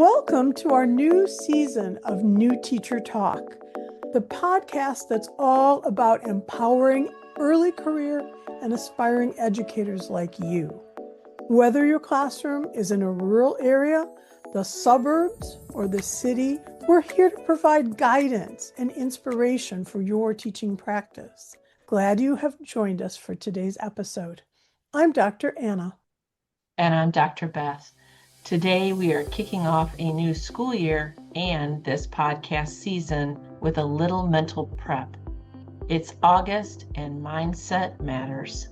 Welcome to our new season of New Teacher Talk, the podcast that's all about empowering early career and aspiring educators like you. Whether your classroom is in a rural area, the suburbs, or the city, we're here to provide guidance and inspiration for your teaching practice. Glad you have joined us for today's episode. I'm Dr. Anna. And I'm Dr. Beth. Today we are kicking off a new school year and this podcast season with a little mental prep. It's August and mindset matters.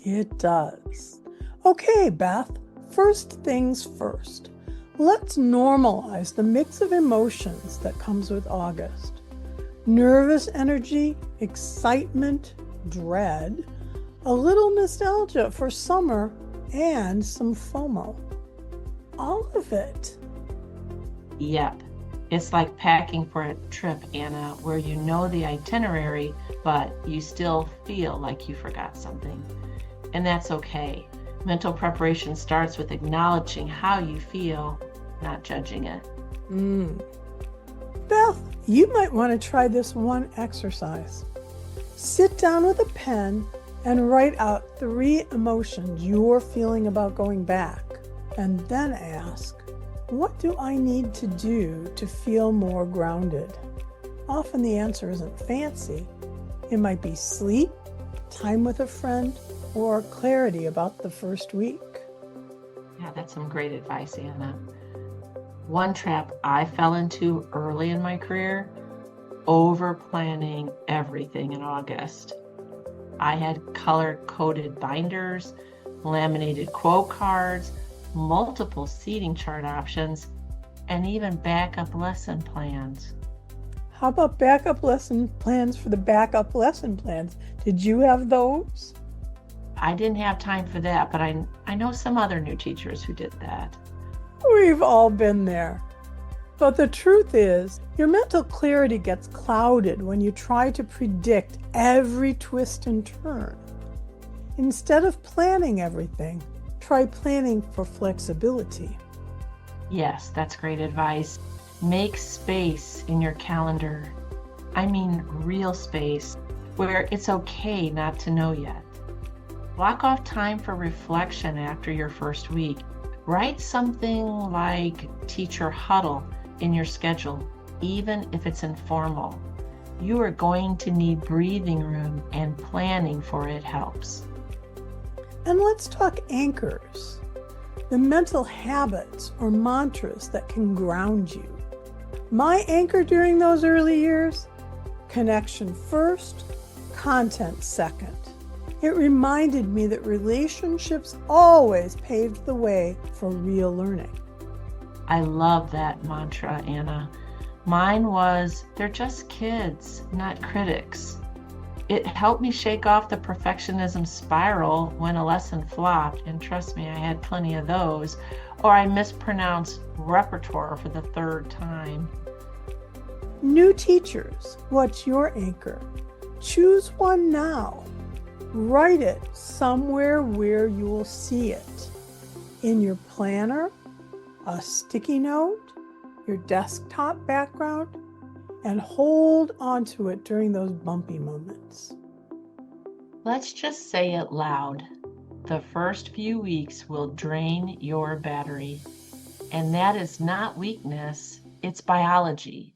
It does. Okay, Beth, first things first. Let's normalize the mix of emotions that comes with August. Nervous energy, excitement, dread, a little nostalgia for summer, and some FOMO. All of it. Yep. It's like packing for a trip, Anna, where you know the itinerary, but you still feel like you forgot something. And that's okay. Mental preparation starts with acknowledging how you feel, not judging it. Beth, you might want to try this one exercise. Sit down with a pen and write out 3 emotions you're feeling about going back. And then ask, what do I need to do to feel more grounded? Often the answer isn't fancy. It might be sleep, time with a friend, or clarity about the first week. Yeah, that's some great advice, Anna. One trap I fell into early in my career, overplanning everything in August. I had color-coded binders, laminated quote cards, multiple seating chart options, and even backup lesson plans. How about backup lesson plans for the backup lesson plans? Did you have those? I didn't have time for that, but I know some other new teachers who did that. We've all been there. But the truth is, your mental clarity gets clouded when you try to predict every twist and turn. Instead of planning everything, try planning for flexibility. Yes, that's great advice. Make space in your calendar. I mean real space, where it's okay not to know yet. Block off time for reflection after your first week. Write something like teacher huddle in your schedule, even if it's informal. You are going to need breathing room, and planning for it helps. And let's talk anchors, the mental habits or mantras that can ground you. My anchor during those early years, connection first, content second. It reminded me that relationships always paved the way for real learning. I love that mantra, Anna. Mine was, they're just kids, not critics. It helped me shake off the perfectionism spiral when a lesson flopped, and trust me, I had plenty of those, or I mispronounced repertoire for the 3rd time. New teachers, what's your anchor? Choose one now. Write it somewhere where you will see it. In your planner, a sticky note, your desktop background, and hold onto it during those bumpy moments. Let's just say it loud. The first few weeks will drain your battery. And that is not weakness, it's biology.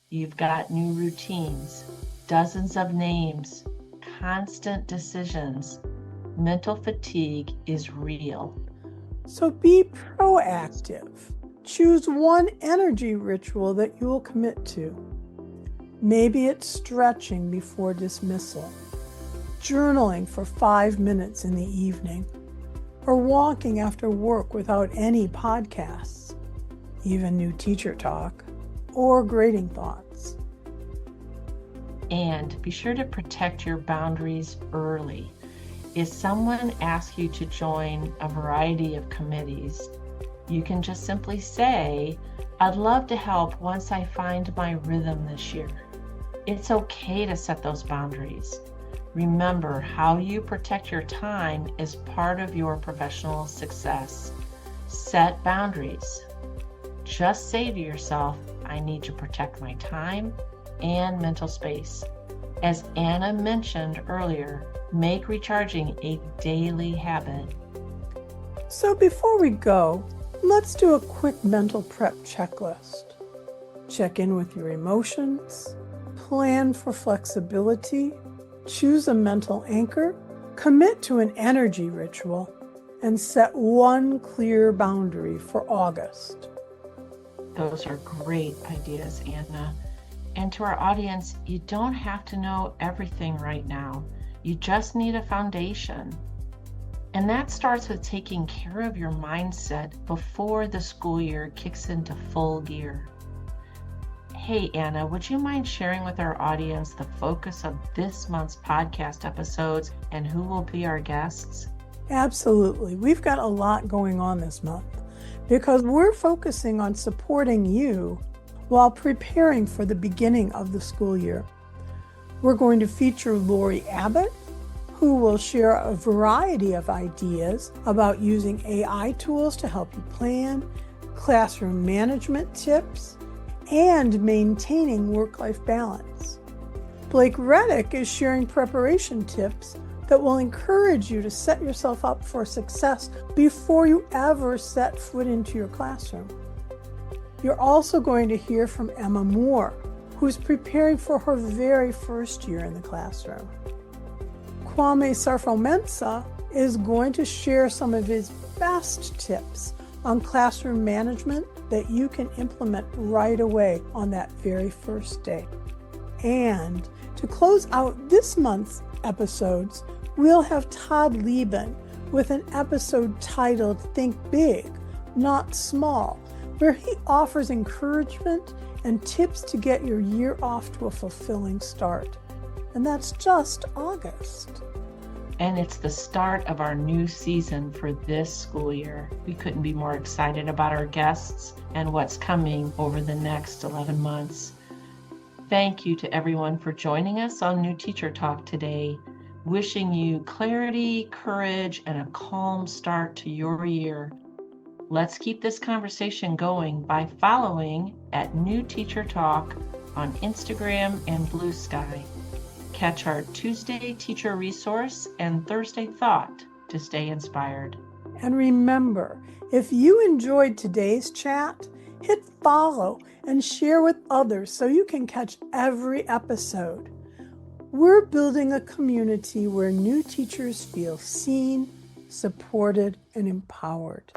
You've got new routines, dozens of names, constant decisions. Mental fatigue is real. So be proactive. Choose one energy ritual that you will commit to. Maybe it's stretching before dismissal, journaling for 5 minutes in the evening, or walking after work without any podcasts, even New Teacher Talk, or grading thoughts. And be sure to protect your boundaries early. If someone asks you to join a variety of committees, you can just simply say, I'd love to help once I find my rhythm this year. It's okay to set those boundaries. Remember, how you protect your time is part of your professional success. Set boundaries. Just say to yourself, I need to protect my time and mental space. As Anna mentioned earlier, make recharging a daily habit. So before we go, let's do a quick mental prep checklist. Check in with your emotions, plan for flexibility, choose a mental anchor, commit to an energy ritual, and set one clear boundary for August. Those are great ideas, Anna. And to our audience, you don't have to know everything right now. You just need a foundation. And that starts with taking care of your mindset before the school year kicks into full gear. Hey, Anna, would you mind sharing with our audience the focus of this month's podcast episodes and who will be our guests? Absolutely. We've got a lot going on this month because we're focusing on supporting you while preparing for the beginning of the school year. We're going to feature Lori Abbott, who will share a variety of ideas about using AI tools to help you plan, classroom management tips, and maintaining work-life balance. Blake Reddick is sharing preparation tips that will encourage you to set yourself up for success before you ever set foot into your classroom. You're also going to hear from Emma Moore, who's preparing for her very first year in the classroom. Kwame Sarfo-Mensah is going to share some of his best tips on classroom management that you can implement right away on that very first day. And to close out this month's episodes, we'll have Todd Lieben with an episode titled Think Big, Not Small, where he offers encouragement and tips to get your year off to a fulfilling start. And that's just August. And it's the start of our new season for this school year. We couldn't be more excited about our guests and what's coming over the next 11 months. Thank you to everyone for joining us on New Teacher Talk today. Wishing you clarity, courage, and a calm start to your year. Let's keep this conversation going by following at New Teacher Talk on Instagram and Blue Sky. Catch our Tuesday teacher resource and Thursday thought to stay inspired. And remember, if you enjoyed today's chat, hit follow and share with others so you can catch every episode. We're building a community where new teachers feel seen, supported, and empowered.